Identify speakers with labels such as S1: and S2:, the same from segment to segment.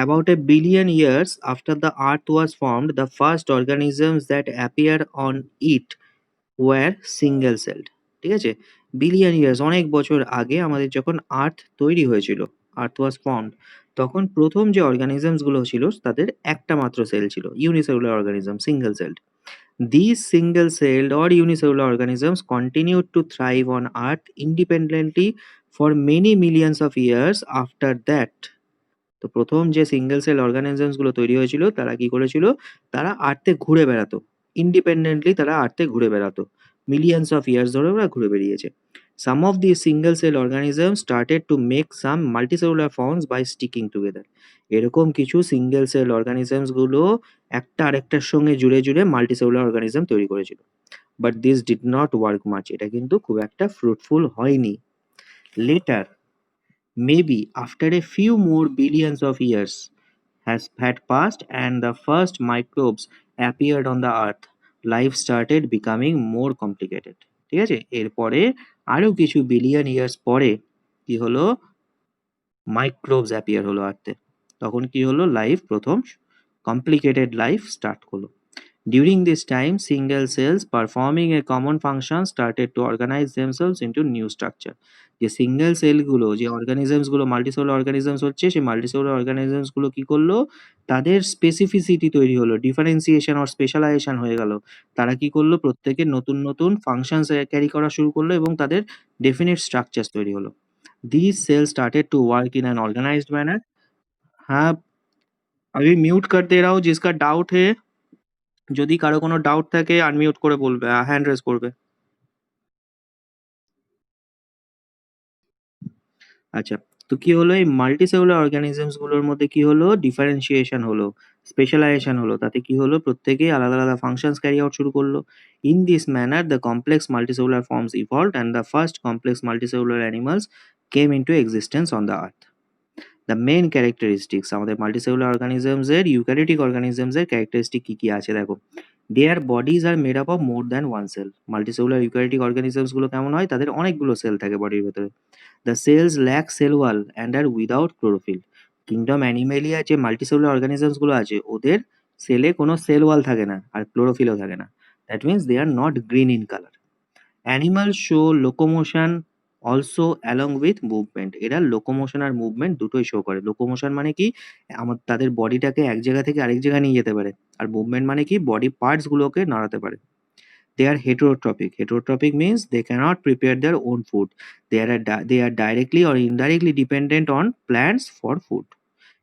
S1: About a billion years after the Earth was formed, the first organisms that appear on it were single celled. ঠিক আছে? Billion years অনেক বছর আগে আমাদের যখন আর্থ তৈরি হয়েছিল, আর্থ ওয়াজ ফর্মড, তখন প্রথম যে অর্গানিজমস গুলো ছিল তাদের একটা মাত্র সেল ছিল, unicellular organism, single sailed. These single-celled or unicellular organisms continued to thrive on Earth independently for many millions of years after that. তো প্রথম যে সিঙ্গেল সেল অর্গানিজমস গুলো তৈরি হয়েছিল তারা কি করেছিল? তারা আর্থে ঘুরে বেড়াতো। ইন্ডিপেন্ডেন্টলি তারা আর্থে ঘুরে বেড়াতো। মিলিয়ন্স অফ ইয়ার্স ধরে ওরা ঘুরে বেরিয়েছে। Some of these single cell organisms started to make some multicellular forms by sticking together. এরকম কিছু সিঙ্গেল সেল অর্গানিজমস গুলো একটা আরেকটার সঙ্গে জুড়ে জুড়ে মাল্টিসেলুলার অর্গানিজম তৈরি করেছিল। But this did not work much. এটা কিন্তু খুব একটা ফ্রুটফুল হয়নি। Letter, maybe after a few more billions of years had passed and the first microbes appeared on the earth, life started becoming more complicated. ঠিক আছে? এরপরে আরো কিছু বিলিয়ন ইয়ার্স পরে কি হলো? মাইক্রোবস অ্যাপিয়ার হলো আর্থে। তখন কি হলো? লাইফ প্রথম কমপ্লিকেটেড লাইফ স্টার্ট হলো। During this time, single cells performing a common function started to organize themselves into new structure. যে সিঙ্গেল সেলগুলো, যে অর্গানিজমসগুলো মাল্টিসেলুলার অর্গানিজমস হচ্ছে, সেই মাল্টিসেলুলার অর্গানিজমসগুলো কি করলো? তাদের স্পেসিফিসিটি তৈরি হলো, ডিফারেন্সিয়েশন অর স্পেশালাইজেশন হয়ে গেল। তারা কি করলো? প্রত্যেকে নতুন নতুন ফাংশনস ক্যারি করা শুরু করলো এবং তাদের ডেফিনিট স্ট্রাকচারস তৈরি হলো। These cells started to work in an organized manner. हाँ, अभी म्यूट कर दे रहा हूँ, जिसका डाउट है, যদি কারো কোনো ডাউট থাকে আনমিউট করে বলবে, হ্যান্ড রেজ করবে। আচ্ছা, তো কি হলো? এই মাল্টিসেলুলার অর্গানিজমস গুলোর মধ্যে কি হলো? ডিফারেন্সিয়েশন হলো, স্পেশালাইজেশন হলো। তাতে কি হলো? প্রত্যেকেই আলাদা আলাদা ফাংশনস ক্যারি আউট শুরু করলো। In this manner the complex multicellular forms evolved and the first complex multicellular animals came into existence on the earth. The main characteristics, আমাদের মাল্টিসেলুলার অর্গানিজমস এর, ইউক্যারিওটিক অর্গানিজমস এর ক্যারেক্টারিস্টিক কি কি আছে দেখো। Their bodies are made up of more than one cell. Multicellular eukaryotic organisms গুলো কেমন হয়? তাদের অনেকগুলো সেল থাকে বডির ভেতরে। The cells lack cell wall and are without chlorophyll. Kingdom Animalia যে মাল্টিসেলুলার অর্গানিজমস গুলো আছে, ওদের সেলে কোনো সেল ওয়াল থাকে না আর ক্লোরোফিলও থাকে না। That means they are not green in colour. Animal show locomotion also along with movement. এরা লোকোমোশন আর মুভমেন্ট দুটোই শো করে। লোকোমোশন মানে কি? তাদের বডিটাকে এক জায়গা থেকে আরেক জায়গায় নিয়ে যেতে পারে। আর মুভমেন্ট মানে কি? বডি পার্টস গুলোকে নাড়াতে পারে। They are heterotrophic. Heterotrophic means they cannot prepare their own food. They are directly or indirectly dependent on plants for food.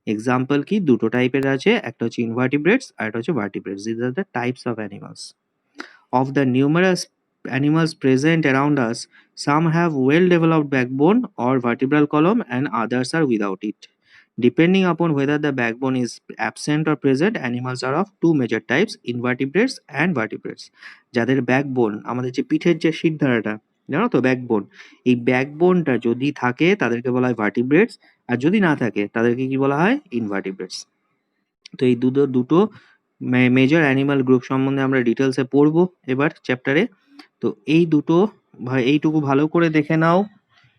S1: Example কি? দুটো টাইপের আছে, একটা হচ্ছে ইনভার্টিব্রেটস আর একটা হচ্ছে ভার্টিব্রেটস। These are the types of animals. Of the numerous animals present around us, some have well-developed backbone or vertebral column and others are without it. Depending upon whether the backbone is absent or present, animals are of two major types, invertebrates and vertebrates. যাদের backbone, আমাদের যে পিঠের যে শিরদাঁড়াটা, জানো তো, backbone, এই ব্যাকবোনটা যদি থাকে তাদেরকে বলা হয় ভার্টিব্রেটস, আর যদি না থাকে তাদেরকে কি বলা হয়? ইনভার্টিব্রেটস। তো এই দুটো দুটো মেজর অ্যানিমাল গ্রুপ সম্বন্ধে আমরা ডিটেলসে পড়বো এবার চ্যাপ্টারে। তো এই দুটো এইটুকু ভালো করে দেখে নাও,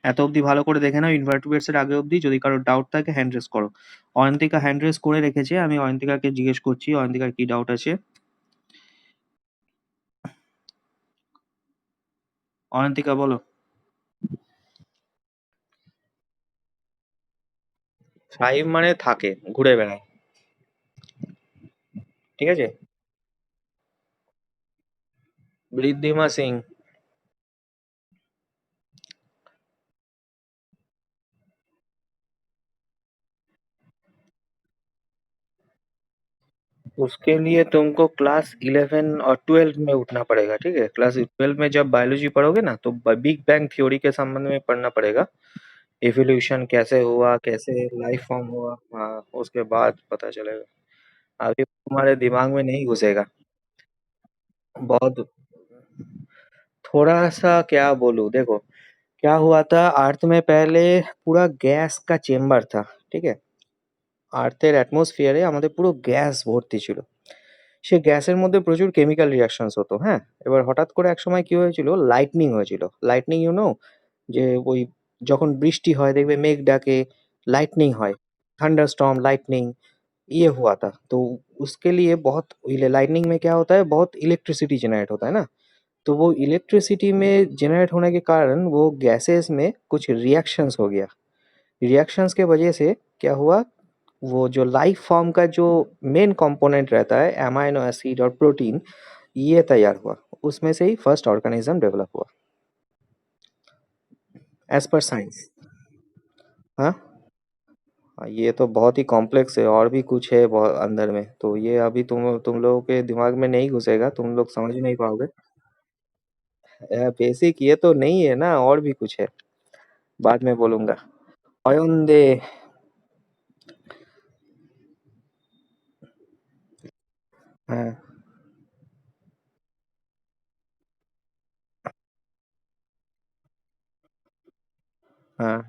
S1: এত অবধি ভালো করে দেখে নাও ইনভার্টিব্রেটস এর আগে অবধি। যদি কারো ডাউট থাকে হ্যান্ড রেজ করো। অয়ন্তিকা হ্যান্ড রেজ করে রেখেছে, আমি অয়ন্তিকাকে জিজ্ঞেস করছি অয়ন্তিকার কি ডাউট আছে। অয়ন্তিকা বলো। থ্রাইভ মানে থাকে, ঘুরে বেড়ায়। ঠিক আছে। ঋদ্ধিমা সিং। उसके लिए तुमको क्लास 11 और 12 में उठना पड़ेगा। ठीक है, क्लास 12 में जब बायोलॉजी पढ़ोगे ना तो बिग बैंग थ्योरी के संबंध में पढ़ना पड़ेगा। इवोल्यूशन कैसे हुआ, कैसे लाइफ फॉर्म हुआ, हाँ, उसके बाद पता चलेगा। अभी तुम्हारे दिमाग में नहीं घुसेगा। बहुत, थोड़ा सा क्या बोलूं, देखो क्या हुआ था अर्थ में पहले, पूरा गैस का চেম্বার था। ঠিক আছে, আর্থের অ্যাটমসফিয়ারে আমাদের পুরো গ্যাস ভর্তি ছিল। সে গ্যাসের মধ্যে প্রচুর কেমিক্যাল রিয়াকশনস হতো। হ্যাঁ, এবার হঠাৎ করে এক সময় কি হয়েছিল, লাইটনিং হয়েছিল। লাইটনিং যে ওই যখন বৃষ্টি হয় দেখবে মেঘ ডাকে, লাইটনিং হয়। थंडरस्टॉर्म, लाइटनिंग, ये हुआ था। तो उसके लिए बहुत लाइटनिंग में क्या होता है, बहुत इलेक्ट्रिसिटी जनरेट होता है ना। तो वो इलेक्ट्रिसिटी में जनरेट होने के कारण वो गैसेस में कुछ रिएक्शंस हो गया। रिएक्शंस के वजह से क्या हुआ, वो जो लाइफ फॉर्म का जो मेन कंपोनेंट रहता है अमाइनो एसिड और प्रोटीन, ये तैयार हुआ। उसमें से ही फर्स्ट ऑर्गेनिज्म डेवलप हुआ एज पर साइंस। हाँ। ये तो बहुत ही कॉम्प्लेक्स है, और भी कुछ है बहुत अंदर में, तो ये अभी तुम लोगों के दिमाग में नहीं घुसेगा, तुम लोग समझ नहीं पाओगे। बेसिक ये तो नहीं है ना, और भी कुछ है, बाद में बोलूंगा। ओयोंदे। हाँ। हाँ।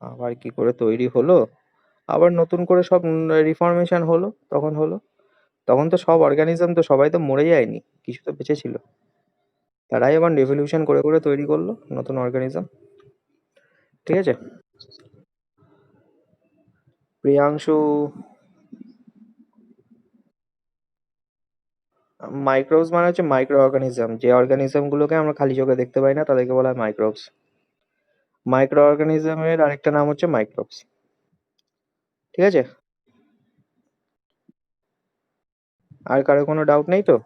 S1: আবার কি করে তৈরি হলো, আবার নতুন করে সব রিফর্মেশন হলো, তখন হলো। তখন তো সব অর্গানিজম তো সবাই তো মরে যায়নি, কিছু তো বেঁচে ছিল। তারাই আবার রেভলিউশন করে করে তৈরি করলো নতুন অর্গানিজম। ঠিক আছে। প্রিয়াংশু। মাইক্রোবস মানে হচ্ছে মাইক্রো অর্গানিজম, যে অর্গানিজম গুলোকে আমরা খালি চোখে দেখতে পাই না তাদেরকে বলা হয় মাইক্রোবস। মাইক্রো অর্গানিজমের আরেকটা নাম হচ্ছে মাইক্রোবস। ঠিক আছে। আর কারো কোনো ডাউট নেই তো?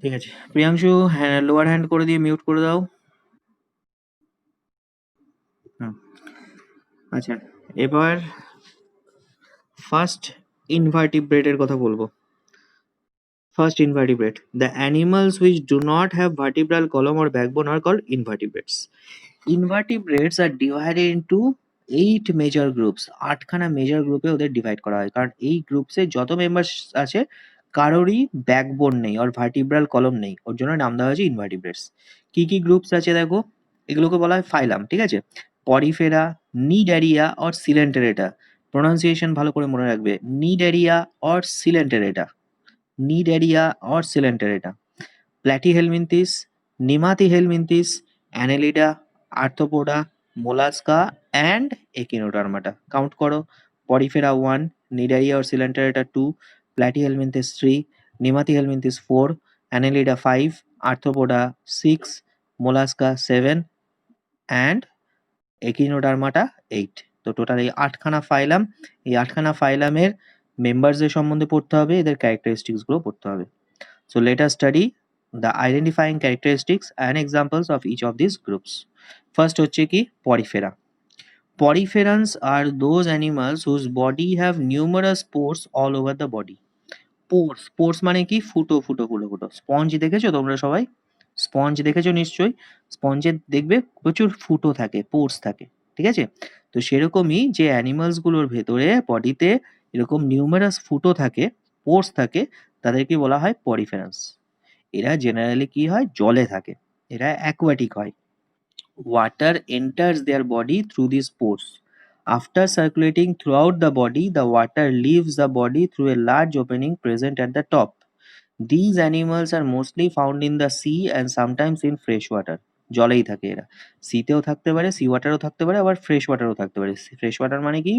S1: ঠিক আছে, প্রিয়াংশু, হ্যাঁ, লোয়ার হ্যান্ড করে দিয়ে মিউট করে দাও। হুম। আচ্ছা, এবার ফার্স্ট ইনভার্টিব্রেটের কথা বলবো। First invertebrate. The animals which do not have vertebral column or backbone are called invertebrates. Invertebrates are divided into 8 major groups. 8খানা major গ্রুপে ওদের ডিভাইড করা হয়, কারণ এই গ্রুপসে যত মেম্বার্স আছে কারোরই ব্যাকবোন নেই আর ভার্টিব্রাল কলম নেই, ওর জন্য নাম দেওয়া হয়েছে ইনভার্টিব্রেটস। কি কি গ্রুপস আছে দেখো, এগুলোকে বলা হয় ফাইলাম। ঠিক আছে। Porifera, cnidaria or coelenterata. Pronunciation ভালো করে মনে রাখবে, cnidaria or coelenterata, Cnidaria or Coelenterata, Platyhelminthes, Nematyhelminthes, Annelida, Arthropoda, Mollusca and Echinodermata. Count করো, Porifera 1, Cnidaria or Coelenterata 2, Platyhelminthes 3, Nematyhelminthes 4, Annelida 5, Arthropoda 6, Mollusca 7 and Echinodermata 8। তো total এই 8খানা ফাইলাম। এই 8খানা ফাইলামের মেম্বারসদের সম্বন্ধে পড়তে হবে, এদের ক্যারেক্টারিস্টিক্স গুলো পড়তে হবে। So let us study the identifying characteristics and examples of each of these groups. First হচ্ছে কি Porifera. Poriferans are those animals whose body have numerous pores all over the body. পোর্স, পোর্স মানে কি, ফুটো ফুটো ফুটো ফুটো। স্পঞ্জ দেখেছো তোমরা সবাই? স্পঞ্জ দেখেছো নিশ্চয়ই। স্পঞ্জের দেখবে প্রচুর ফুটো থাকে, পোর্স থাকে। ঠিক আছে। তো সেরকমই যে অ্যানিমালস গুলোর ভেতরে বডিতে এরকম নিউমারাস ফুটো থাকে, পোর্স থাকে, তাদেরকে বলা হয় পরিফেরান্স। এরা জেনারেলি কি হয়, জলে থাকে, এরা অ্যাকোয়াটিক হয়। Water enters their body through these pores. After circulating throughout the body, the water leaves the body through a large opening present at the top. These animals are mostly found in the sea and sometimes in fresh water. জলেই থাকে এরা। সিতেও থাকতে পারে, C ওয়াটারও থাকতে পারে, আবার fresh ওয়াটারও থাকতে পারে। ফ্রেশ ওয়াটার মানে কি,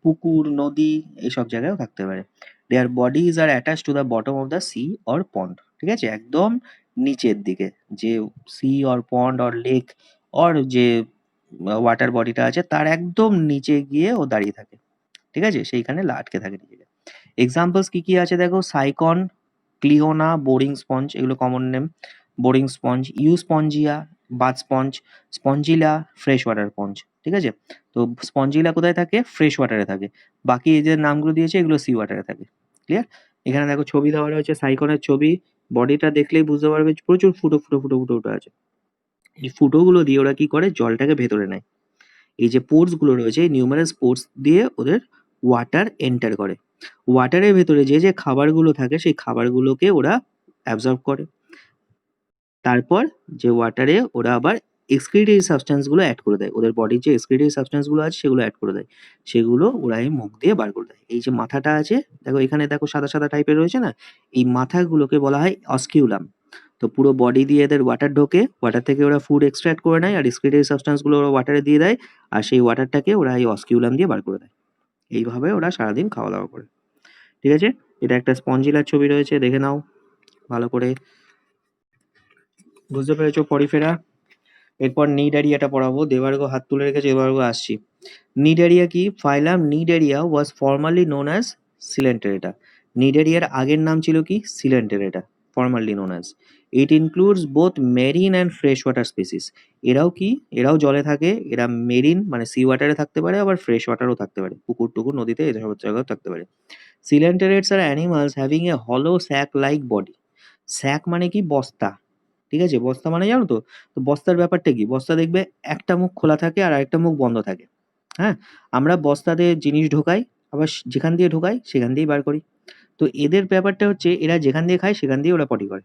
S1: পুকুর, নদী, এইসব জায়গায়ও থাকতে পারে। Their bodies are attach to the bottom of the sea or pond. ঠিক আছে, একদম নিচের দিকে, যে sea or pond or lake or যে ওয়াটার বডিটা আছে তার একদম নিচে গিয়ে ও দাঁড়িয়ে থাকে। ঠিক আছে, সেইখানে আটকে থাকে নিজেকে। এক্সাম্পলস কি কি আছে দেখো, সাইকন, ক্লিওনা, বোরিং স্পঞ্জ, এগুলো common name. Boring sponge, euspongia, bath sponge, spongilla, fresh water sponge. ঠিক আছে। তো স্পঞ্জিলা কোথায় থাকে, ফ্রেশ ওয়াটারে থাকে। বাকি এই যে নামগুলো দিয়েছে এগুলো সি ওয়াটারে থাকে। ক্লিয়ার। এখানে দেখো ছবি দেওয়া রয়েছে, সাইকনের ছবি। বডিটা দেখলেই বুঝতে পারবে প্রচুর ফুটো ফুটো ফুটো ফুটো ফুটো আছে। এই ফুটোগুলো দিয়ে ওরা কি করে, জলটাকে ভেতরে নেয়। এই যে পোর্স গুলো রয়েছে, এই নিউমারাস পোর্স দিয়ে ওদের ওয়াটার এন্টার করে। ওয়াটারের ভেতরে যে যে খাবারগুলো থাকে সেই খাবারগুলোকে ওরা অ্যাবজর্ব করে। তারপর যে ওয়াটারে ওরা আবার এক্সক্রিটরি সাবস্টেন্স গুলো অ্যাড করে দেয়। ওদের বডির যে এক্সক্রিটরি সাবস্টেন্স গুলো আছে সেগুলো অ্যাড করে দেয়। সেগুলো ওরা এই মুখ দিয়ে বার করে দেয়। এই যে মাথাটা আছে, দেখো এখানে দেখো সাদা, সাদা টাইপের রয়েছে না? এই মাথাগুলোকে বলা হয় অস্কিউলাম। তো পুরো বডি দিয়ে এদের ওয়াটার ঢোকে, ওয়াটার থেকে ওরা ফুড এক্সট্রাক্ট করে নেয় আর এক্সক্রিটরি সাবস্টেন্স গুলো ওরা ওয়াটারে দিয়ে দেয়। আর সেই ওয়াটারটাকে ওরা এই অস্কিউলাম দিয়ে বার করে দেয়। এইভাবে ওরা সারাদিন খাওয়া-দাওয়া করে। ঠিক আছে? এটা একটা স্পঞ্জিলার ছবি রয়েছে, দেখে নাও ভালো করে। বুঝতে পেরেছো পরিফেরা? এরপর নিডারিয়াটা পড়াবো। দেবার্গ হাত তুলে রেখেছে, দেবার্গ আসছি। নিডারিয়া কি? Phylum cnidaria was formally known as coelenterata. নিডারিয়ার আগের নাম ছিল কি? Coelenterata, formally known as. It includes both marine and fresh water species. এরাও কি? এরাও জলে থাকে। এরা মেরিন মানে সি ওয়াটারে থাকতে পারে, আবার ফ্রেশ ওয়াটারও থাকতে পারে। পুকুর-টুকুর, নদীতে এসব জায়গায়ও থাকতে পারে। সিলেন্টেরেটস আর অ্যানিমালস হ্যাভিং এ হলো স্যাক লাইক বডি। স্যাক মানে কি? বস্তা। ঠিক আছে? বস্তা মানে জানো তো? তো বস্তার ব্যাপারটা কি? বস্তা দেখবে একটা মুখ খোলা থাকে আর আরেকটা মুখ বন্ধ থাকে। হ্যাঁ? আমরা বস্তাতে জিনিস ঢোকাই, আবার যেখান দিয়ে ঢোকাই সেখান দিয়েই বার করি। তো এদের ব্যাপারটা হচ্ছে এরা যেখান দিয়ে খায় সেখান দিয়ে ওরা পটি করে।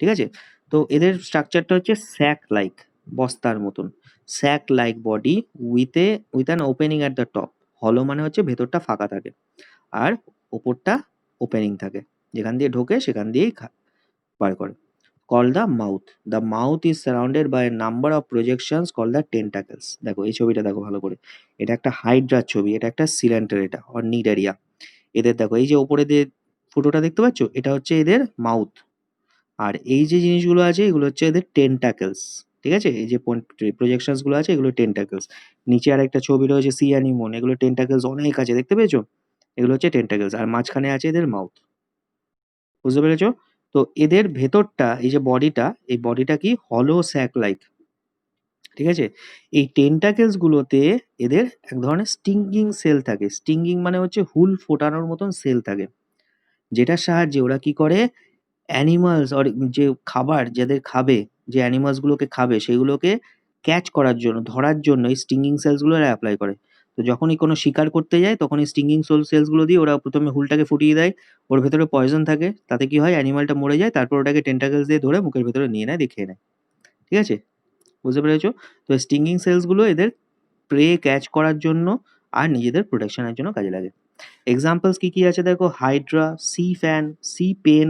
S1: ঠিক আছে? তো এদের স্ট্রাকচারটা হচ্ছে স্যাক লাইক, বস্তার মতন। Sack like body with an opening at the top. হলো মানে হচ্ছে ভেতরটা ফাঁকা থাকে। আর ওপরটা ওপেনিং থাকে। যেখান দিয়ে ঢোকে সেখান দিয়েই বার করে। Called the mouth. The mouth is surrounded by a number of projections called the tentacles. দেখো এই ছবিটা দেখো ভালো করে। এটা একটা হাইড্রার ছবি, এটা একটা সিলেন্টেরেটা অর নিডারিয়া। এদের দেখো এই যে ওপরে যে ফুটোটা দেখতে পাচ্ছ, এটা হচ্ছে এদের মাউথ। আর এই যে জিনিসগুলো আছে এগুলো হচ্ছে এদের টেন্টাকেলস। ঠিক আছে? এই যে প্রজেকশনস গুলো আছে এগুলো টেন্টাকেলস। নিচে আরেকটা ছবি রয়েছে সি অ্যানিমন, এগুলো টেন্টাকেলস অনেক আছে, দেখতে পেয়েছো? এগুলো হচ্ছে টেন্টাকেলস আর মাঝখানে আছে এদের মাউথ। বুঝতে পেরেছো? তো এদের ভেতরটা এই যে বডিটা, এই বডিটা কি? হলো স্যাক লাইক। ঠিক আছে? এই টেন্টাকেলস গুলোতে এদের এক ধরনের স্টিঙ্গিং সেল থাকে। স্টিঙ্গিং মানে হচ্ছে হুল ফোটানোর মতন সেল থাকে। যেটার সাহায্যে ওরা কি করে? অ্যানিমালস অর যে খাবার যাদের খাবে, যে অ্যানিমালস গুলোকে খাবে সেগুলোকে ক্যাচ করার জন্য, ধরার জন্য এই স্টিঙ্গিং সেলস গুলো এরা এপ্লাই করে। তো যখনই কোনো শিকার করতে যায় তখন এই স্টিঙ্গিং সেলস গুলো দিয়ে ওরা ১ম এ হুলটাকে ফুটিয়ে দেয়। ওর ভেতরে পয়জন থাকে। তাতে কি হয়? অ্যানিমালটা মরে যায়। তারপর ওটাকে টেন্টাকেলস দিয়ে ধরে মুখের ভেতরে নিয়ে নেয়, দিয়ে খেয়ে নেয়। ঠিক আছে? বুঝতে পেরেছো? তো স্টিঙ্গিং সেলস গুলো এদের প্রে ক্যাচ করার জন্য আর নিজেদের প্রোটেকশন এর জন্য কাজে লাগে। এক্সাম্পলস কি, কি আছে দেখো? Hydra, sea fan, sea pen,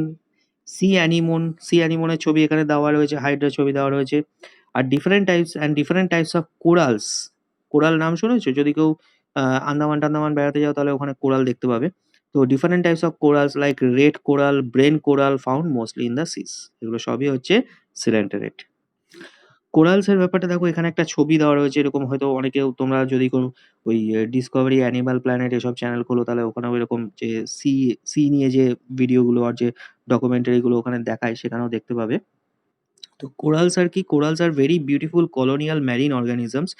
S1: sea anemone. Sea অ্যানিমনের ছবি এখানে দেওয়া রয়েছে, হাইড্রার ছবি দেওয়া রয়েছে। আর different types of corals. Coral নাম শুনেছো? যদি কেউ আন্দামান-টান্দামান বেড়াতে যাও তাহলে ওখানে কোরাল দেখতে পাবে। তো different types of corals like red coral, brain coral found mostly in the seas. এগুলো সবই হচ্ছে সিলেন্টেরেট। কোরালস এর ব্যাপারটা দেখো, এখানে একটা ছবি দেওয়া রয়েছে। এরকম হয়তো অনেকেও তোমরা যদি কোনো ওই ডিসকভারি, অ্যানিমাল প্ল্যানেট এসব চ্যানেল খোলো তাহলে ওখানেও এরকম যে সি সি নিয়ে যে ভিডিওগুলো আর যে ডকুমেন্টারি গুলো ওখানে দেখায় সেখানেও দেখতে পাবে। তো কোরালস আর কি? Corals are very beautiful colonial marine organisms.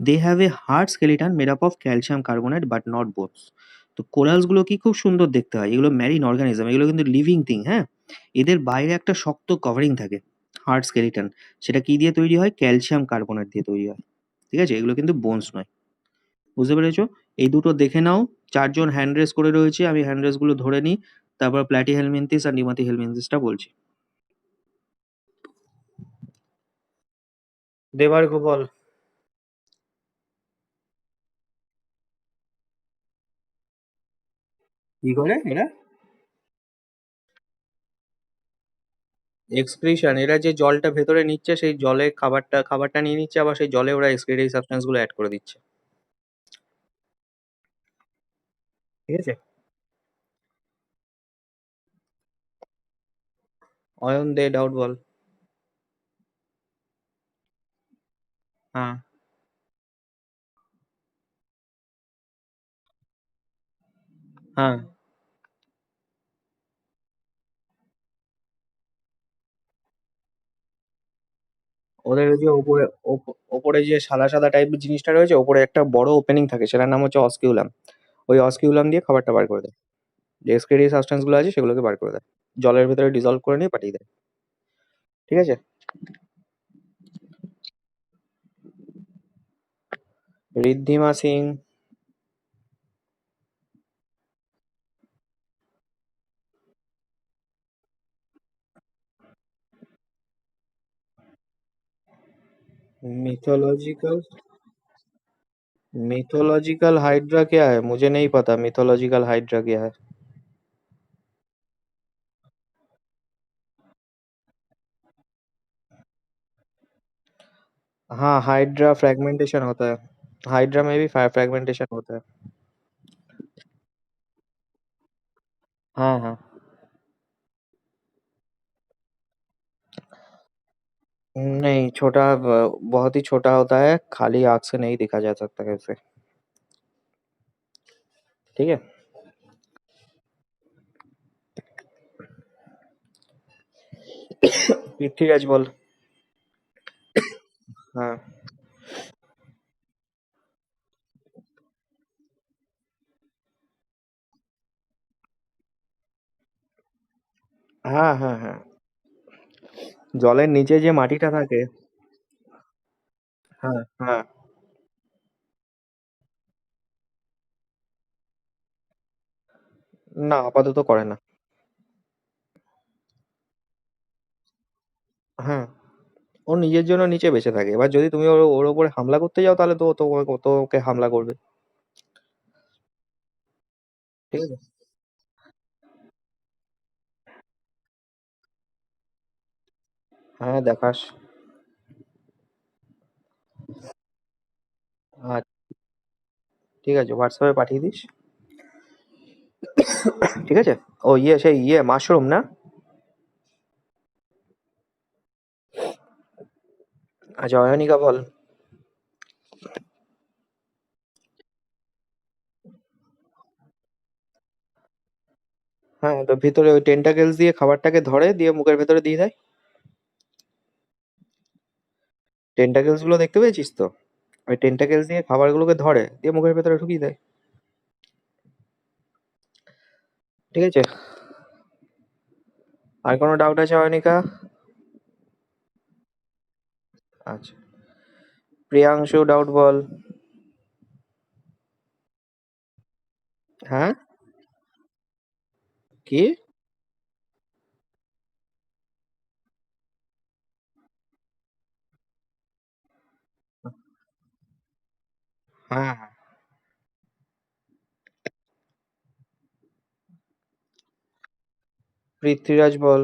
S1: They have a hard skeleton made up of calcium carbonate but not bones. তো কোরালস গুলো কি খুব সুন্দর দেখতে হয়। এগুলো মেরিন অর্গানিজম, এগুলো কিন্তু লিভিং থিং, হ্যাঁ? এদের বাইরে একটা শক্ত কভারিং থাকে, হার্ড স্কেলিটন। সেটা কি দিয়ে তৈরি হয়? ক্যালসিয়াম কার্বনেট দিয়ে তৈরি হয়। ঠিক আছে? এগুলো কিন্তু বোনস নয়। বুঝতে পেরেছো? এই দুটো দেখে নাও। ৪ জন হ্যান্ড রেজ করে রয়েছে। আমি হ্যান্ড রেজ গুলো ধরে নিই। তারপর প্ল্যাটিহেলমিনথিস আর নিমাতিহেলমিনথিসটা বলছি। দেবার্গ বল। কি করে এরা? এক্সক্রিশন। এরা যে জলটা ভেতরে নিচ্ছে সেই জলে খাবারটা নিয়ে নিচ্ছে, আবার সেই জলে ওরা এক্সক্রিটরি সাবস্টেন্স গুলো অ্যাড করে দিচ্ছে। ঠিক আছে? অয়ন দে ডাউট বল। হ্যাঁ। হ্যাঁ। ওদের ওই যে ওপরে যে সাদা সাদা টাইপের জিনিসটা রয়েছে, ওপরে একটা বড় ওপেনিং থাকে, সেটার নাম হচ্ছে অস্কিউলাম। ওই অস্কিউলাম দিয়ে খাবারটা বার করে দেয়। যে এক্সক্রিটরি সাবস্টেন্স গুলো আছে সেগুলোকে বার করে দেয়। জলের ভেতরে ডিজলভ করে নিয়ে পাঠিয়ে দেয়। ঠিক আছে? Riddhima Singh. Mythological mythological hydra क्या है? मुझे नहीं पता मिथोलॉजिकल हाइड्रा क्या है। हाँ, हाइड्रा फ्रेगमेंटेशन होता है। हाइड्रा में भी फ्रेगमेंटेशन होता है। हाँ हाँ। नहीं, बहुत ही छोटा होता है, खाली आंख से नहीं देखा जा सकता है उसे। ठीक है। पृथ्वीराज बोल। हाँ হ্যাঁ হ্যাঁ হ্যাঁ। জলের নিচে যে মাটিটা থাকে। হ্যাঁ হ্যাঁ। না, আপাতত করে না। হ্যাঁ, ও নিজের জন্য নিচে বেঁচে থাকে। এবার যদি তুমি ওর উপরে হামলা করতে যাও তাহলে তো ও তোমাকে হামলা করবে। ঠিক আছে। হ্যাঁ, দেখাস। আচ্ছা, ঠিক আছে, হোয়াটসঅ্যাপে পাঠিয়ে দিস। ঠিক আছে। ও সেই মাশরুম না? আচ্ছা, অয়নিকা বল। হ্যাঁ, তো ভিতরে ওই টেন্টাকেলস দিয়ে খাবারটাকে ধরে দিয়ে মুখের ভেতরে দিয়ে দেয়। টেন্টাকেলস গুলো দেখতে পেয়েছিস তো? ওই টেন্টাকেলস দিয়ে খাবারগুলোকে ধরে দিয়ে মুখের ভেতরে ঢুকিয়ে দেয়। ঠিক আছে। আর কোনো ডাউট আছে অয়নিকা? আচ্ছা, প্রিয়াংশু ডাউট বল। হ্যাঁ। কি? হ্যাঁ হ্যাঁ। পৃথ্বীরাজ বল।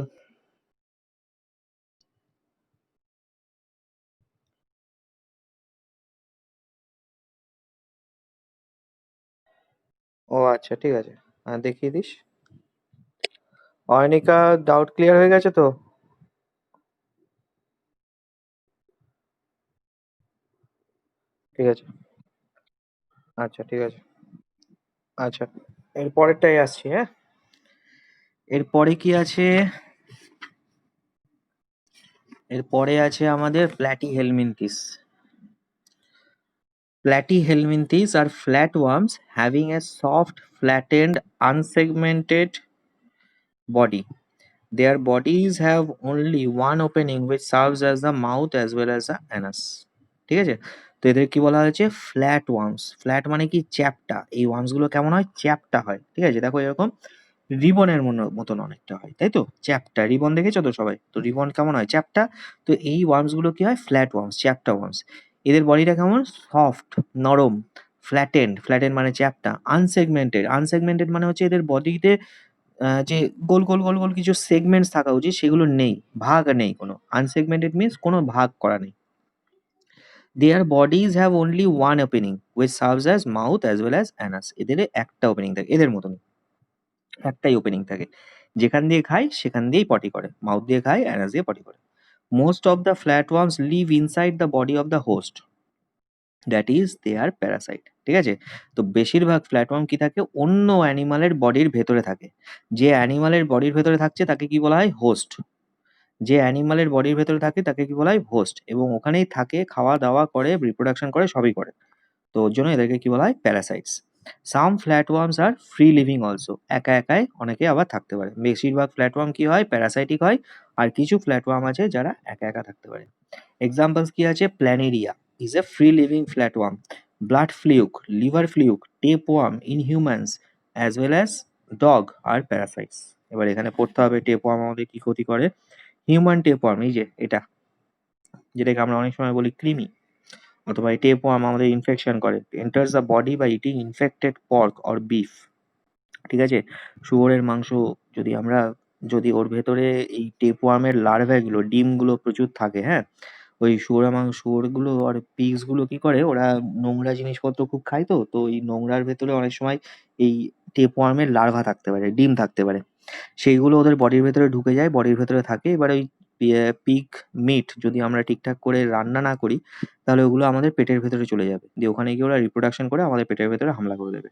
S1: ও আচ্ছা, ঠিক আছে। হ্যাঁ, দেখিয়ে দিস। অয়নিকা, ডাউট ক্লিয়ার হয়ে গেছে তো? ঠিক আছে। আচ্ছা, ঠিক আছে। আচ্ছা, এর পরেরটাই আসছি, হ্যাঁ। এরপরে কি আছে? এরপরে আছে আমাদের প্ল্যাটিহেলমিনথিস। Platyhelminthes are flatworms having a soft, flattened, unsegmented body. Their bodies have only one opening which serves as the mouth as well as the anus. ঠিক আছে? তো এদের কি বলা হয়েছে? Flat worms. ফ্ল্যাট মানে কি? চ্যাপ্টা। এই ওয়ার্মস গুলো কেমন হয়? চ্যাপ্টা হয়। ঠিক আছে? দেখো এরকম রিবনের মতন অনেকটা হয়, তাই তো? চ্যাপ্টা রিবন দেখেছো তো সবাই? তো রিবন কেমন হয়? চ্যাপ্টা। তো এই ওয়ার্মস গুলো কি হয়? ফ্ল্যাট ওয়ার্মস, চ্যাপ্টা ওয়ার্মস। এদের বডিটা কেমন? সফট, নরম, ফ্ল্যাটেন্ড, ফ্ল্যাটেন্ড মানে চ্যাপ্টা, আনসেগমেন্টেড, আনসেগমেন্টেড মানে হচ্ছে এদের বডিতে যে গোল গোল গোল গোল কিছু সেগমেন্টস থাকা উচিত সেগুলো নেই, ভাগ নেই কোনো। আনসেগমেন্টেড মিনস কোনো ভাগ করা নেই। Their bodies have only one opening which serves as mouth as well as anus. এদের একটা ওপেনিং থাকে, এদের মতনই একটাই ওপেনিং থাকে। যেখান দিয়ে খায় সেখান দিয়েই পটি করে, মাউথ দিয়ে খায়, অ্যানাস দিয়ে পটি করে। Most of the flatworms live inside the body of the host, that is they are parasite. ঠিক আছে। তো বেশিরভাগ ফ্ল্যাটওয়ার্ম কি থাকে? অন্য অ্যানিমালের বডির ভেতরে থাকে। যে অ্যানিমালের বডির ভেতরে থাকছে তাকে কি বলা হয়? হোস্ট। যে অ্যানিমালের বডির ভেতরে থাকে তাকে কি বলা হয়? হোস্ট। এবং ওখানেই থাকে, খাওয়া দাওয়া করে, রিপ্রোডাকশন করে, সবই করে। তো ওর জন্য এদেরকে কি বলা হয়? প্যারাসাইটস। সাম ফ্ল্যাটওয়ার্মস আর ফ্রি লিভিং অলসো। একা একাই অনেকে আবার থাকতে পারে। বেশিরভাগ ফ্ল্যাটওয়ার্ম কি হয়? প্যারাসাইটিক হয়। আর কিছু ফ্ল্যাটওয়ার্ম আছে যারা একা একা থাকতে পারে। এক্সাম্পলস কি আছে? Planaria is a free living flatworm. Blood fluke, liver fluke, tapeworm in humans as well as dog are parasites. এবার এখানে পড়তে হবে টেপওয়ার্ম আমাদের কি ক্ষতি করে। হিউম্যান টেপওয়ার্ম, এই যে এটা, যেটাকে আমরা অনেক সময় বলি কৃমি, অথবা এই টেপওয়ার্ম আমাদের ইনফেকশন করে। Enters the body by eating infected pork or beef. ঠিক আছে? শুয়োরের মাংস যদি আমরা যদি ওর ভেতরে এই টেপওয়ার্মের লার্ভা ডিমগুলো প্রচুর থাকে, হ্যাঁ? ওই শুয়োরগুলো আর পিগস গুলো কি করে, ওরা নোংরা জিনিসপত্র খুব খায় তো, তো এই নোংরার ভেতরে অনেক সময় এই টেপওয়ার্মের লার্ভা থাকতে পারে, ডিম থাকতে পারে। সেইগুলো ওদের বডির ভেতরে ঢুকে যায়, বডির ভেতরে থাকে। এবার ওই পিগ মিট যদি আমরা ঠিকঠাক করে রান্না না করি, তাহলে ওগুলো আমাদের পেটের ভেতরে চলে যাবে। দিয়ে ওখানে গিয়ে ওরা রিপ্রোডাকশন করে আমাদের পেটের ভেতরে হামলা করে দেবে।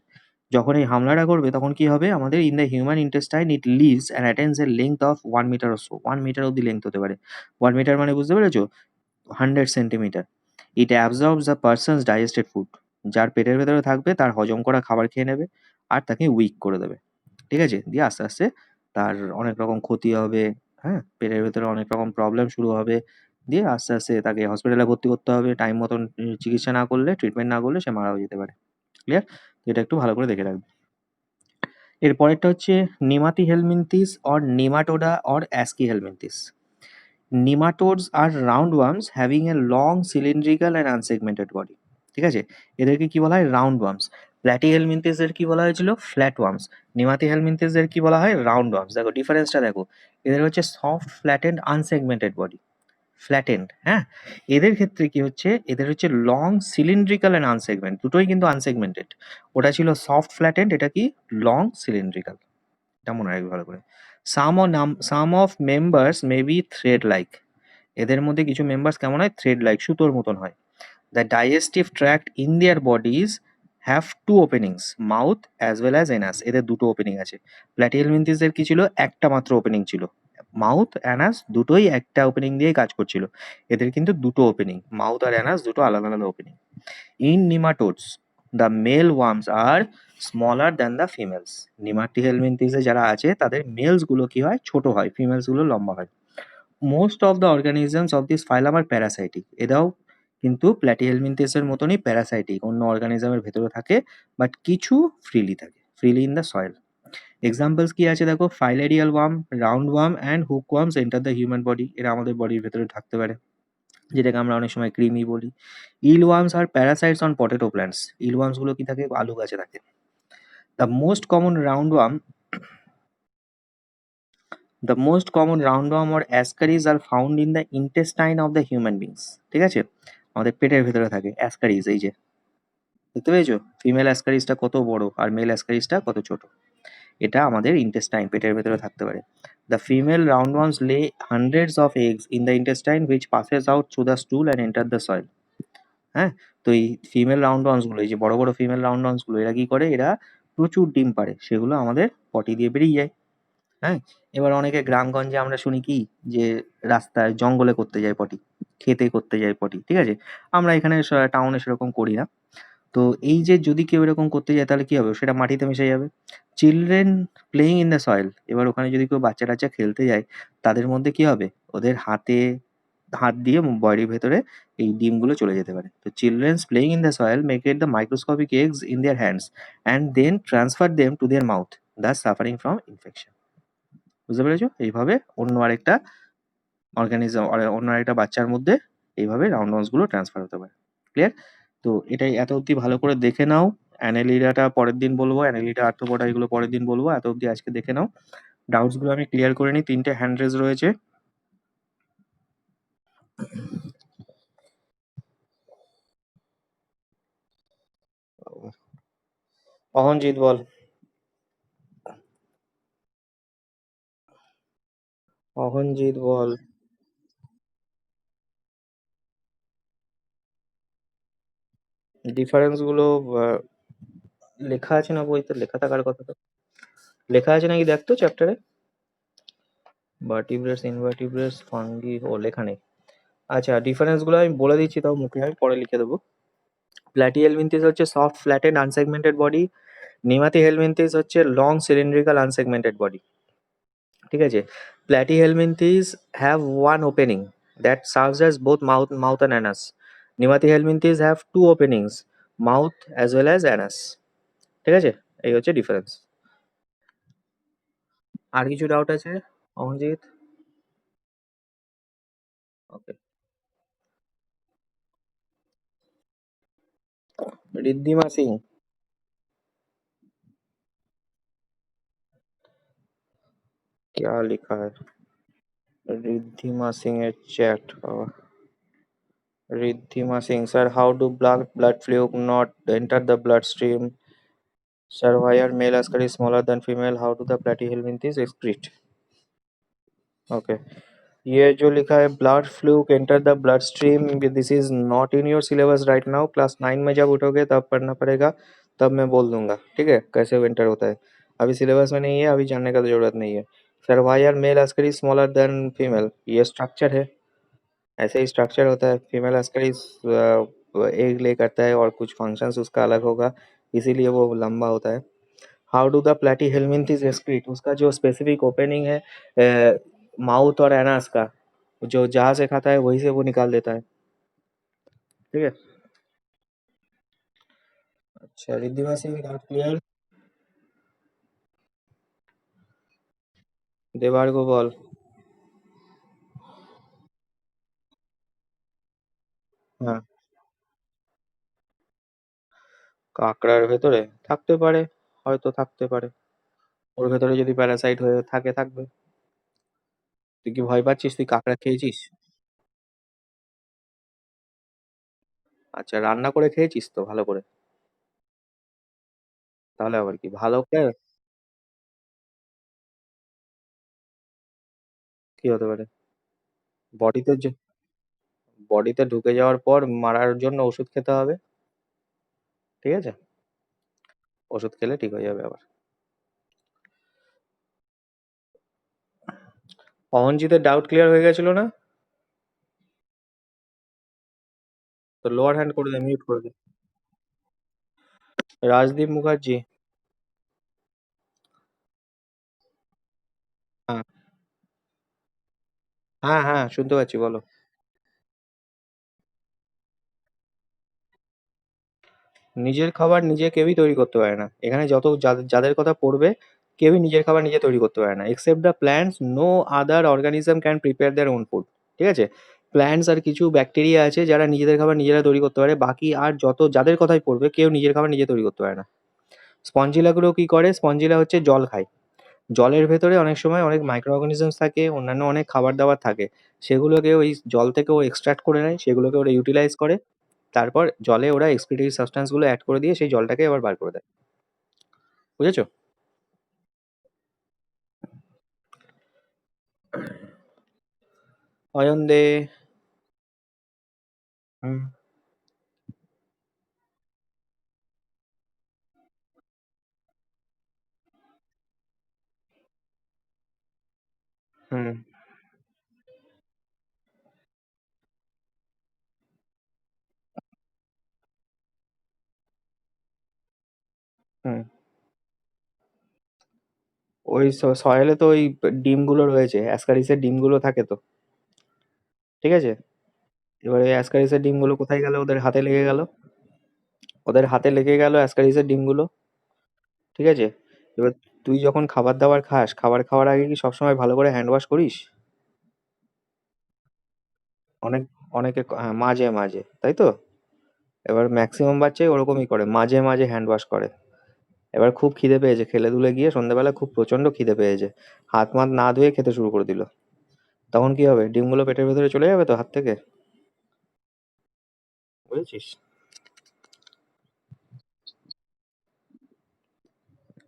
S1: যখন এই হামলাটা করবে তখন কি হবে, আমাদের in the human intestine it lives and attains a length of 1 metre or so. 1 metre অব্দি লেংথ হতে পারে। 1 মিটার মানে বুঝতে পেরেছো? 100 centimetre. It absorbs the person's digested food. যার পেটের ভেতরে থাকবে তার হজম করা খাবার খেয়ে নেবে আর তাকে উইক করে দেবে। ঠিক আছে? দিয়ে আস্তে, আস্তে তার অনেক রকম ক্ষতি হবে, হ্যাঁ? পেটের ভেতরে অনেক রকম প্রবলেম শুরু হবে। দিয়ে আস্তে, আস্তে তাকে হসপিটালে ভর্তি করতে হবে। টাইম মতন চিকিৎসা না করলে, ট্রিটমেন্ট না করলে সে মারাও যেতে পারে। ক্লিয়ার? এটা একটু ভালো করে দেখে রাখবে। এর পরেরটা হচ্ছে nemathelminthes or nematoda or aschelminthes. Nematodes are roundworms having a long cylindrical and unsegmented body. ঠিক আছে? এদেরকে কি বলা হয়? রাউন্ডওয়ার্মস। প্ল্যাটিহেলমিনথেস এর কি বলা হয়েছিল? ফ্ল্যাটওয়ার্মস। নেমাটিহেলমিনথেস এর কি বলা হয়? রাউন্ডওয়ার্মস। দেখো ডিফারেন্সটা দেখো। এদের হচ্ছে soft flattened unsegmented body. Flattened, হ্যাঁ? এদের ক্ষেত্রে কি হচ্ছে? এদের হচ্ছে লং সিলিন্ড্রিক্যাল অ্যান্ড আনসেগমেন্ট, দুটোই কিন্তু আনসেগমেন্টেড। ওটা ছিল সফট ফ্ল্যাটেন্ড, এটা কি লং সিলিন্ড্রিক্যাল। এটা মনে রাখবে ভালো করে। Some of members may be thread like. এদের মধ্যে কিছু মেম্বার্স কেমন হয়? থ্রেড লাইক, সুতোর মতন হয়। The digestive tract in their bodies have two openings, mouth as well as anus. এদের দুটো ওপেনিং আছে। প্ল্যাটিহেলমিনথিসের কি ছিল? একটা মাত্র ওপেনিং ছিল। মাউথ, অ্যানাস দুটোই একটা ওপেনিং দিয়ে কাজ করছিল। এদের কিন্তু দুটো ওপেনিং, মাউথ আর অ্যানাস দুটো আলাদা আলাদা opening. In nematodes the male worms are smaller than the females. নিমাটিহেলমিনথিসে যারা আছে তাদের মেলস গুলো কি হয়? ছোট হয়, ফিমেলস গুলো লম্বা হয়। Most of the organisms of this phylum are parasitic. এরাও কিন্তু প্ল্যাটিহেলমিনথেসের মতনই প্যারাসাইটিক, অন্য অর্গানিজমের ভেতরে থাকে, বাট কিছু ফ্রিলি থাকে, freely in the soil. Examples কি আছে দেখো? Filarial worm, round worm and hook worms enter the human body. এরা আমাদের বডির ভেতরে থাকতে পারে, যেটাকে আমরা অনেক সময় কৃমি বলি। Eel worms are parasites on potato plants. Eel worms গুলো কি থাকে? আলু গাছে থাকে। The most common round worm The most common roundworm or ascaris are found in the intestine of the human beings. ঠিক আছে? আমাদের পেটের ভেতরে থাকে অ্যাসকারিস, এই যে দেখতে পেয়েছো? ফিমেল অ্যাসকারিসটা কত বড় আর মেল অ্যাসকারিসটা কত ছোট। এটা আমাদের ইন্টেস্টাইন, পেটের ভেতরে থাকতে পারে। The female roundworms lay hundreds of eggs in the intestine which passes out through the stool and enter the soil. হ্যাঁ? তো এই ফিমেল রাউন্ডওয়ার্মস গুলো, এই যে বড় বড় ফিমেল রাউন্ডওয়ার্মস গুলো, এরা কি করে? এরা প্রচুর ডিম পাড়ে, সেগুলো আমাদের পটি দিয়ে বেরিয়ে যায়। হ্যাঁ? এবার অনেকে গ্রামগঞ্জে আমরা শুনি কি যে রাস্তায় জঙ্গলে করতে যায় পটি, ক্ষেতে করতে যায় পটি। ঠিক আছে? আমরা এখানে টাউনে সেরকম করি না। তো এই যে যদি কেউ এরকম করতে যায় তাহলে কি হবে? সেটা মাটিতে মিশে যাবে। Children playing in the soil. এবার ওখানে যদি কেউ বাচ্চা-টাচ্চা খেলতে যায়, তাদের মধ্যে কি হবে? ওদের হাত দিয়ে বডির ভেতরে এই ডিমগুলো চলে যেতে পারে। তো childrens playing in the soil may get the microscopic eggs in their hands and then transfer them to their mouth, thus suffering from infection. বুঝতে পেরেছো? এইভাবে অন্য আরেকটা অন্য আরেকটা বাচ্চার মধ্যে এইভাবে রাউন্ড গুলো ট্রান্সফার হতে পারে। ক্লিয়ার? তো এটাই, এত অব্দি ভালো করে দেখে নাও। অ্যানেলিডাটা পরের দিন বলবো, অ্যানেলিডা, আর্থ্রোপোডা এগুলো পরের দিন বলবো। এত অব্দি আজকে দেখে নাও। ডাউটস গুলো আমি ক্লিয়ার করে নিই। 3টে হ্যান্ড রেজ রয়েছে। অহনজিৎ বল। অহনজিৎ বল। ডিফারেন্স গুলো আহ, লেখা আছে না বইতে? লেখা থাকার কথা তো। লেখা আছে নাকি দেখ তো চ্যাপ্টারে। ভার্টিব্রেটস, ইনভার্টিব্রেটস, ফাঙ্গি, ও লেখা নেই। আচ্ছা, ডিফারেন্স গুলো আমি বলে দিচ্ছি, তাও মুখে আমি পরে লিখে দেবো। প্ল্যাটিহেলমিনথেস হচ্ছে soft flattened unsegmented body. Nemathelminthes হচ্ছে লং সিলিন্ড্রিক্যাল আনসেগমেন্টেড বডি। ঠিক আছে? Platyhelminthes have one opening that serves as both mouth and anus. Nemathelminthes have two openings, mouth as well as anus. ঠিক আছে? এই হচ্ছে ডিফারেন্স। আর কিছু doubt আছে অমনজিৎ? ওকে। रिद्धिमा सिंह। क्या लिखा है? रिद्धिमा सिंह এর chat. Riddhima Singh, sir, how do blood fluid not enter the bloodstream? Sir, why are male askar is smaller than female? How do the platyhelminthes excrete? Okay. ये जो लिखा है blood fluke enter the blood stream, this is not in your syllabus right now. Class 9 में जब उठोगे तब पढ़ना पड़ेगा, तब मैं बोल दूंगा, ठीक है, कैसे वो एंटर होता है। अभी सिलेबस में नहीं है, अभी जानने का तो जरूरत नहीं है। Sir why are male Ascaris is smaller than female, ये स्ट्रक्चर है, ऐसे ही स्ट्रक्चर होता है। फीमेल आस्कर इज एग ले करता है और कुछ फंक्शंस उसका अलग होगा, इसीलिए वो लंबा होता है। हाउ डू द प्लेटी हेलमिंथिस एक्सक्रीट, उसका जो स्पेसिफिक ओपनिंग है माउथ और एनस का, जो जहाँ से खाता है वहीं से वो निकाल देता है, ठीक है। अच्छा, रिद्धिमा सिंह डाउट क्लियर। देवार को বল। হ্যাঁ, কাঁকড়ার ভেতরে থাকতে পারে, হয়তো থাকতে পারে। ওর ভেতরে যদি প্যারাসাইট হয়ে থাকে থাকবে। তুই কি ভয় পাচ্ছিস? তুই কাঁকড়া খেয়েছিস? আচ্ছা, রান্না করে খেয়েছিস তো ভালো করে? তাহলে আবার কি ভালো করে, কি হতে পারে? বডিতে বডিতে ঢুকে যাওয়ার পর মারার জন্য ওষুধ খেতে হবে, ঠিক আছে। ওষুধ খেলে ঠিক হয়ে যাবে আবার। অহনজিতের ডাউট ক্লিয়ার হয়ে গেছিল না? তো লোয়ার হ্যান্ড করে দে, মিউট করে দে। রাজদীপ মুখার্জি। হ্যাঁ, হ্যাঁ, হ্যাঁ, শুনতে পাচ্ছি, বলো। নিজের খাবার নিজে কেউই তৈরি করতে পারে না। এখানে যত যাদের কথা পড়বে, কেউই নিজের খাবার নিজে তৈরি করতে পারে না। Except the plants, no other organism can prepare their own food. ঠিক আছে? প্ল্যান্টস আর কিছু ব্যাকটেরিয়া আছে যারা নিজেদের খাবার নিজেরা তৈরি করতে পারে। বাকি আর যত যাদের কথাই পড়বে, কেউ নিজের খাবার নিজে তৈরি করতে পারে না। স্পঞ্জিলাগুলো কি করে? স্পঞ্জিলা হচ্ছে জল খায়। জলের ভেতরে অনেক সময় অনেক মাইক্রো অর্গানিজমস থাকে, অন্যান্য অনেক খাবার-দাবার থাকে। সেগুলোকে ওই জল থেকে ও এক্সট্রাক্ট করে নেয়, সেগুলোকে ওরা ইউটিলাইজ করে। তারপর জলে ওরা এক্সক্রিটরি সাবস্টেন্স গুলো অ্যাড করে দিয়ে সেই জলটাকে আবার বার করে দেয়। বুঝেছো? অয়ন দে। হুম, হুম, হুম। ওই সয়েলে তো ওই ডিমগুলো রয়েছে, অ্যাসকারিসের ডিমগুলো থাকে তো, ঠিক আছে। এবারে অ্যাসকারিসের ডিমগুলো কোথায় গেল? ওদের হাতে লেগে গেল। ওদের হাতে লেগে গেল অ্যাসকারিসের ডিমগুলো, ঠিক আছে। এবার তুই যখন খাবার দাবার খাস, খাবার খাওয়ার আগে কি সবসময় ভালো করে হ্যান্ড ওয়াশ করিস? অনেক অনেকে হ্যাঁ, মাঝে মাঝে, তাই তো। এবার ম্যাক্সিমাম বাচ্চাই ওরকমই করে, মাঝে মাঝে হ্যান্ড ওয়াশ করে। এবার খুব খিদে পেয়েছে, খেলে দুলে গিয়ে সন্ধ্যাবেলা খুব প্রচন্ড খিদে পেয়েছে, হাত মাত না ধুয়ে খেতে শুরু করে দিল। তখন কি হবে? ডিমগুলো পেটের ভেতরে চলে যাবে তো হাত থেকে। বুঝেছিস?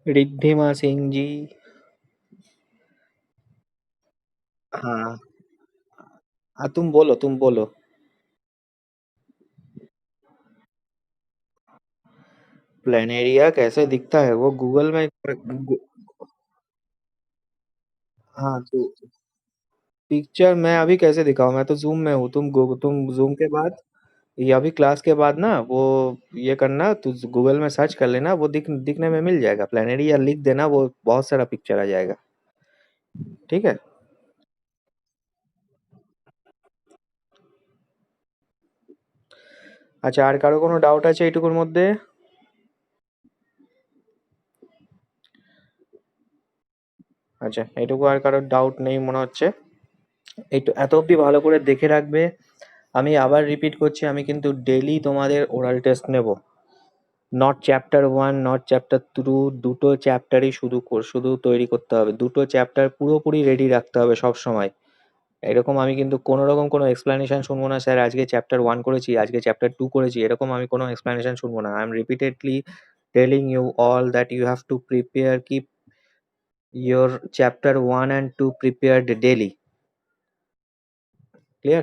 S1: रिद्धिमा सिंह जी। हाँ, हाँ, तुम बोलो, तुम बोलो। प्लेनेरिया कैसे दिखता है वो गूगल में हाँ, तो पिक्चर मैं अभी कैसे दिखाऊं? मैं तो जूम में हूँ। तुम जूम के बाद या अभी क्लास के बाद ना वो ये करना, तू गूगल में सर्च कर लेना, वो दिखने में मिल जाएगा। प्लेनेरिया लिख देना, वो बहुत सारा पिक्चर आ जाएगा, ठीक है। আচ্ছা, আর কারো কোনো ডাউট আছে এইটুকুর মধ্যে? আচ্ছা, এইটুকু আর কারোর ডাউট নেই মনে হচ্ছে। এইটু এত অব্দি ভালো করে দেখে রাখবে। আমি আবার রিপিট করছি, আমি কিন্তু ডেইলি তোমাদের ওরাল টেস্ট নেব, নট চ্যাপ্টার 1, নট চ্যাপ্টার 2, দুটো চ্যাপ্টারই শুধু তৈরি করতে হবে। দুটো চ্যাপ্টার পুরোপুরি রেডি রাখতে হবে সবসময়। এরকম আমি কিন্তু কোনো রকম কোনো এক্সপ্লানেশন শুনবো না, স্যার আজকে চ্যাপ্টার 1 করেছি, আজকে চ্যাপ্টার 2 করেছি, এরকম আমি কোনো এক্সপ্লানেশন শুনবো না। I am repeatedly telling you all that you have to prepare, keep your chapter 1 and 2 prepared daily. Clear?